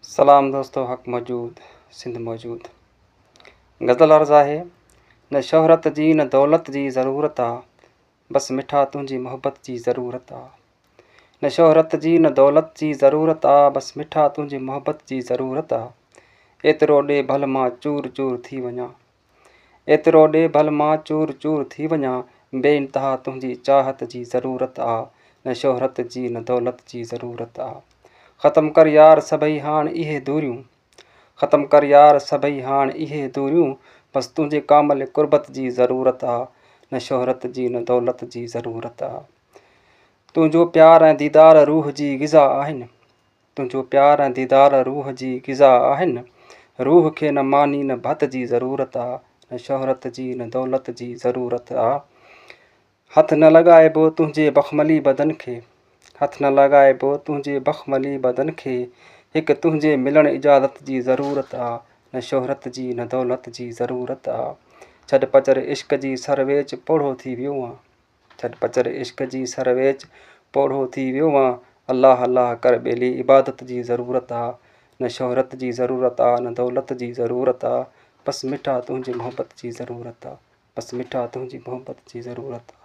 सलाम दोस्तों, हक़ मौजूद सिंध मौजूद। गज़ल अर्ज़ आहे। न शोहरत जी न दौलत जी ज़रूरत आ, बस मिठा तुंहिंजी मोहब्बत जी ज़रूरत आ। न शोहरत जी न दौलत जी ज़रूरत आ, बस मिठा तुंहिंजी मोहब्बत जी ज़रूरत आ। एतिरो ॾे भल मां चूर चूर थी वञा, एतिरो ॾे भल मां चूर चूर थी वञा, बेइंतिहा तुंहिंजी चाहत जी ज़रूरत आ। न शोहरत जी न दौलत जी ज़रूरत आ। ख़त्म कर यार सभई हाण इहे दूरियूं, ख़त्म कर यार सभई हाण इहे दूरियूं, बस तुंहिंजे कामल कुर्बत जी ज़रूरत आ। न शोहरत जी न दौलत जी ज़रूरत आ। तुंहिंजो प्यार ऐं दीदार रूह जी ग़िज़ा आहिनि, तुंहिंजो प्यार ऐं दीदार रूह जी ग़िज़ा आहिनि। रूह खे न मानी न भत जी ज़रूरत आ। न शोहरत जी न दौलत जी ज़रूरत आ। हथ न लॻाइबो तुंहिंजे बख़मली बदन खे, हथ न लॻाइबो तुंहिंजे बख़मली बदन खे, हिकु तुंहिंजे मिलण इजाज़त जी ज़रूरत आ। न शोहरत जी न दौलत जी ज़रूरत आ। छॾ पचर इश्क़ जी सरवेच पोढ़ो थी वियो आं, छॾ पचर इश्क़ जी सरवेच पोढ़ो थी वियो आं। अलाह अलाह कर ॿेली इबादत जी ज़रूरत आ। न शोहरत जी ज़रूरत आ न दौलत जी ज़रूरत आ। बस मिठा तुंहिंजी मोहब्बत जी ज़रूरत आ, बस मिठा तुंहिंजी मोहब्बत जी ज़रूरत आ।